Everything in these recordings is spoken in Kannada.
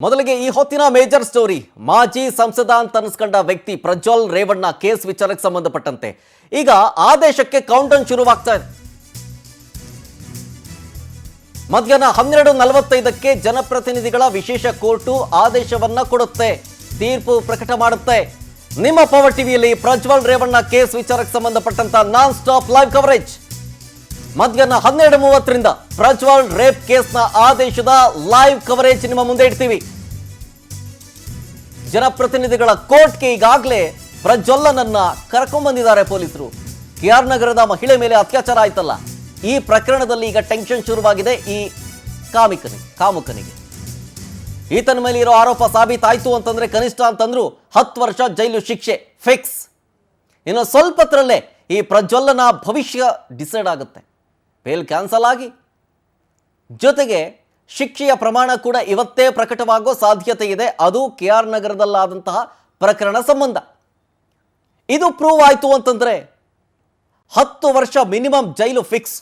ಮೊದಲಿಗೆ ಈ ಹೊತ್ತಿನ ಮೇಜರ್ ಸ್ಟೋರಿ ಮಾಜಿ ಸಂಸದ ಅಂತ ಅನಿಸ್ಕೊಂಡ ವ್ಯಕ್ತಿ ಪ್ರಜ್ವಲ್ ರೇವಣ್ಣ ಕೇಸ್ ವಿಚಾರಕ್ಕೆ ಸಂಬಂಧಪಟ್ಟಂತೆ ಈಗ ಆದೇಶಕ್ಕೆ ಕೌಂಟೌನ್ ಶುರುವಾಗ್ತಾ ಇದೆ. ಮಧ್ಯಾಹ್ನ 12:45ಕ್ಕೆ ಜನಪ್ರತಿನಿಧಿಗಳ ವಿಶೇಷ ಕೋರ್ಟು ಆದೇಶವನ್ನ ಕೊಡುತ್ತೆ, ತೀರ್ಪು ಪ್ರಕಟ ಮಾಡುತ್ತೆ. ನಿಮ್ಮ ಪವರ್ ಟಿವಿಯಲ್ಲಿ ಪ್ರಜ್ವಲ್ ರೇವಣ್ಣ ಕೇಸ್ ವಿಚಾರಕ್ಕೆ ಸಂಬಂಧಪಟ್ಟಂತ ನಾನ್ ಸ್ಟಾಪ್ ಲೈವ್ ಕವರೇಜ್. ಮಧ್ಯಾಹ್ನ 12:30ರಿಂದ ಪ್ರಜ್ವಲ್ ರೇಪ್ ಕೇಸ್ನ ಆದೇಶದ ಲೈವ್ ಕವರೇಜ್ ನಿಮ್ಮ ಮುಂದೆ ಇಡ್ತೀವಿ. ಜನಪ್ರತಿನಿಧಿಗಳ ಕೋರ್ಟ್ಗೆ ಈಗಾಗಲೇ ಪ್ರಜ್ವಲ್ಲನನ್ನ ಕರ್ಕೊಂಡ್ಬಂದಿದ್ದಾರೆ ಪೊಲೀಸರು. KR ನಗರದ ಮಹಿಳೆ ಮೇಲೆ ಅತ್ಯಾಚಾರ ಆಯ್ತಲ್ಲ, ಈ ಪ್ರಕರಣದಲ್ಲಿ ಈಗ ಟೆನ್ಷನ್ ಶುರುವಾಗಿದೆ. ಈ ಕಾಮುಕನಿಗೆ ಈತನ ಮೇಲೆ ಇರೋ ಆರೋಪ ಸಾಬೀತಾಯ್ತು ಅಂತಂದ್ರೆ ಕನಿಷ್ಠ ಅಂತಂದ್ರು 10 ವರ್ಷ ಜೈಲು ಶಿಕ್ಷೆ ಫಿಕ್ಸ್. ಇನ್ನು ಸ್ವಲ್ಪತ್ರಲ್ಲೇ ಈ ಪ್ರಜ್ವಲ್ಲನ ಭವಿಷ್ಯ ಡಿಸೈಡ್ ಆಗುತ್ತೆ. ಬೇಲ್ ಕ್ಯಾನ್ಸಲ್ ಆಗಿ ಜೊತೆಗೆ ಶಿಕ್ಷೆಯ ಪ್ರಮಾಣ ಕೂಡ ಇವತ್ತೇ ಪ್ರಕಟವಾಗೋ ಸಾಧ್ಯತೆ ಇದೆ. ಅದು KR ನಗರದಲ್ಲಾದಂತಹ ಪ್ರಕರಣ ಸಂಬಂಧ. ಇದು ಪ್ರೂವ್ ಆಯಿತು ಅಂತಂದ್ರೆ 10 ವರ್ಷ ಮಿನಿಮಮ್ ಜೈಲು ಫಿಕ್ಸ್.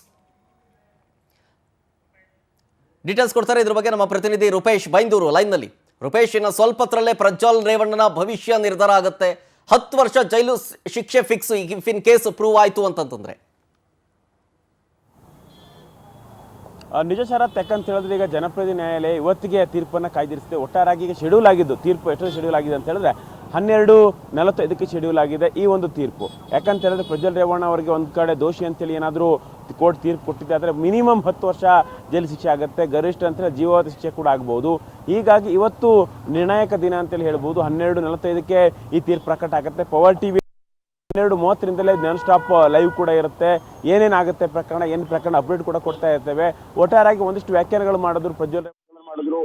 ಡೀಟೇಲ್ಸ್ ಕೊಡ್ತಾರೆ ಇದ್ರ ಬಗ್ಗೆ ನಮ್ಮ ಪ್ರತಿನಿಧಿ ರೂಪೇಶ್ ಬೈಂದೂರು ಲೈನ್ನಲ್ಲಿ. ರೂಪೇಶ್, ಇನ್ನು ಸ್ವಲ್ಪತ್ರಲ್ಲೇ ಪ್ರಜ್ವಲ್ ರೇವಣ್ಣನ ಭವಿಷ್ಯ ನಿರ್ಧಾರ ಆಗುತ್ತೆ. 10 ವರ್ಷ ಜೈಲು ಶಿಕ್ಷೆ fix if in case prove ಆಯಿತು ಅಂತಂತಂದ್ರೆ. ನಿಜ ಶರತ್, ಯಾಕಂತ ಹೇಳಿದ್ರೆ ಈಗ ಜನಪ್ರತಿನಿಧಿ ನ್ಯಾಯಾಲಯ ಇವತ್ತಿಗೆ ತೀರ್ಪನ್ನು ಕಾಯ್ದಿರಿಸಿದೆ. ಒಟ್ಟಾರಾಗಿ ಈಗ ಶೆಡ್ಯೂಲ್ ಆಗಿದ್ದು ತೀರ್ಪು ಎಷ್ಟು ಶೆಡ್ಯೂಲ್ ಆಗಿದೆ ಅಂತ ಹೇಳಿದ್ರೆ 12:45ಕ್ಕೆ ಶೆಡ್ಯೂಲ್ ಆಗಿದೆ ಈ ಒಂದು ತೀರ್ಪು. ಯಾಕಂತ ಹೇಳಿದ್ರೆ ಪ್ರಜ್ವಲ್ ರೇವಣ್ಣ ಅವರಿಗೆ ಒಂದು ಕಡೆ ದೋಷಿ ಅಂತೇಳಿ ಏನಾದರೂ ಕೋರ್ಟ್ ತೀರ್ಪು ಕೊಟ್ಟಿದೆ ಆದರೆ ಮಿನಿಮಮ್ 10 ವರ್ಷ ಜೈಲು ಶಿಕ್ಷೆ ಆಗುತ್ತೆ, ಗರಿಷ್ಠ ಅಂತೇಳಿ ಜೀವಾವಧಿ ಶಿಕ್ಷೆ ಕೂಡ ಆಗ್ಬೋದು. ಹೀಗಾಗಿ ಇವತ್ತು ನಿರ್ಣಾಯಕ ದಿನ ಅಂತೇಳಿ ಹೇಳ್ಬೋದು. 12:45ಕ್ಕೆ ಈ ತೀರ್ಪು ಪ್ರಕಟ ಆಗುತ್ತೆ. ಪವರ್ ಟಿವಿ 12:30ರಿಂದಲೇ ನಾನ್ ಸ್ಟಾಪ್ ಲೈವ್ ಕೂಡ ಇರುತ್ತೆ. ಏನೇನಾಗುತ್ತೆ ಪ್ರಕರಣ, ಏನು ಪ್ರಕರಣ ಅಪ್ಡೇಟ್ ಕೂಡ ಕೊಡ್ತಾ ಇರ್ತೇವೆ. ಒಟ್ಟಾರಾಗಿ ಒಂದಿಷ್ಟು ವ್ಯಾಖ್ಯಾನಗಳು ಮಾಡಿದ್ರು, ಪ್ರಜ್ವಲ್ ಮಾಡಿದ್ರು,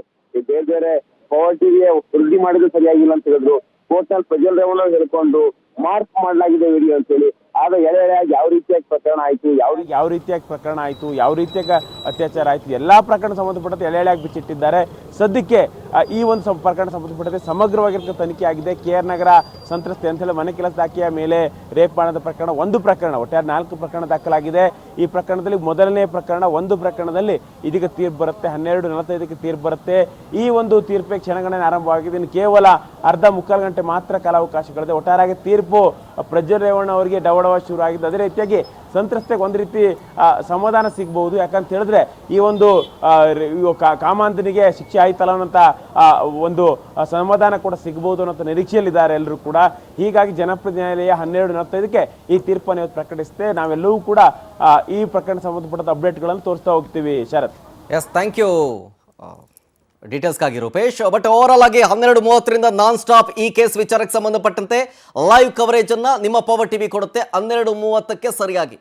ಬೇರೆ ಬೇರೆ ಪವರ್ ಟಿವಿಯ ವೃದ್ಧಿ ಮಾಡಿದ್ರು ಸರಿಯಾಗಿಲ್ಲ ಅಂತ ಹೇಳಿದ್ರು. ಕೋರ್ಟ್ನಲ್ಲಿ ಪ್ರಜ್ವಲ್ ರೇವಣ್ಣ ಹೇಳ್ಕೊಂಡು ಮಾರ್ಕ್ ಮಾಡಲಾಗಿದೆ ವಿಡಿಯೋ ಅಂತೇಳಿ. ಆಗ ಎಳೆಯಾಗಿ ಯಾವ ರೀತಿಯಾಗಿ ಪ್ರಕರಣ ಆಯಿತು, ಯಾವ ರೀತಿಯಾಗಿ ಪ್ರಕರಣ ಆಯಿತು, ಯಾವ ರೀತಿಯಾಗಿ ಅತ್ಯಾಚಾರ ಆಯಿತು, ಎಲ್ಲ ಪ್ರಕರಣ ಸಂಬಂಧಪಟ್ಟಂತೆ ಎಳೆಯಾಗಿ ಬಿಚ್ಚಿಟ್ಟಿದ್ದಾರೆ. ಸದ್ಯಕ್ಕೆ ಈ ಒಂದು ಪ್ರಕರಣ ಸಂಬಂಧಪಟ್ಟಂತೆ ಸಮಗ್ರವಾಗಿರೋ ತನಿಖೆ ಆಗಿದೆ. KR ನಗರ ಸಂತ್ರಸ್ತೆ ಅಂತೇಳಿ ಮನೆ ಕೆಲಸದಾಕಿಯ ಮೇಲೆ ರೇಪ್ ಮಾಡದ ಪ್ರಕರಣ ಒಂದು ಪ್ರಕರಣ, ಒಟ್ಟಾರೆ 4 ಪ್ರಕರಣ ದಾಖಲಾಗಿದೆ. ಈ ಪ್ರಕರಣದಲ್ಲಿ ಮೊದಲನೇ ಪ್ರಕರಣ ಒಂದು ಪ್ರಕರಣದಲ್ಲಿ ಇದೀಗ ತೀರ್ಪು ಬರುತ್ತೆ. 12:45ಕ್ಕೆ ತೀರ್ಪು ಬರುತ್ತೆ. ಈ ಒಂದು ತೀರ್ಪಿಗೆ ಕ್ಷಣಗಣನೆ ಆರಂಭವಾಗಿದೆ. ಇನ್ನು ಕೇವಲ ಮುಕ್ಕಾಲು ಗಂಟೆ ಮಾತ್ರ ಕಾಲಾವಕಾಶಗಳಿದೆ. ಒಟ್ಟಾರೆಯಾಗಿ ತೀರ್ಪು ಪ್ರಜ್ವಲ್ ರೇವಣ್ಣ ಅವರಿಗೆ ಡವಡವ ಶುರು ಆಗಿದ್ದು. ಅದೇ ರೀತಿಯಾಗಿ ಸಂತ್ರಸ್ತೆಗೆ ಒಂದು ರೀತಿ ಸಮಾಧಾನ ಸಿಗಬಹುದು. ಯಾಕಂತ ಹೇಳಿದ್ರೆ ಈ ಒಂದು ಕಾಮಾಂಧನಿಗೆ ಶಿಕ್ಷೆ ಆಯ್ತಲ್ಲ ಅನ್ನೋಂಥ ಒಂದು ಸಮಾಧಾನ ಕೂಡ ಸಿಗಬಹುದು ಅನ್ನೋ ನಿರೀಕ್ಷೆಯಲ್ಲಿದ್ದಾರೆ ಎಲ್ಲರೂ ಕೂಡ. ಹೀಗಾಗಿ ಜನಪ್ರತಿನಿಧಿ ನ್ಯಾಯಾಲಯ 12:45ಕ್ಕೆ ಈ ತೀರ್ಪನ್ನು ಇವತ್ತು ಪ್ರಕಟಿಸುತ್ತೆ. ನಾವೆಲ್ಲವೂ ಕೂಡ ಈ ಪ್ರಕರಣ ಸಂಬಂಧಪಟ್ಟ ಅಪ್ಡೇಟ್ಗಳನ್ನು ತೋರಿಸ್ತಾ ಹೋಗ್ತೀವಿ. ಶರತ್, ಎಸ್, ಥ್ಯಾಂಕ್ ಯು ಡೀಟೇಲ್ಸ್ಗಾಗಿ ರೂಪೇಶ್. ಬಟ್ ಓವರ್ ಆಲ್ ಆಗಿ 12:30ರಿಂದ ನಾನ್ ಸ್ಟಾಪ್ ಈ ಕೇಸ್ ವಿಚಾರಕ್ಕೆ ಸಂಬಂಧಪಟ್ಟಂತೆ ಲೈವ್ ಕವರೇಜ್ ಅನ್ನ ನಿಮ್ಮ ಪವರ್ ಟಿವಿ ಕೊಡುತ್ತೆ 12:30ಕ್ಕೆ ಸರಿಯಾಗಿ.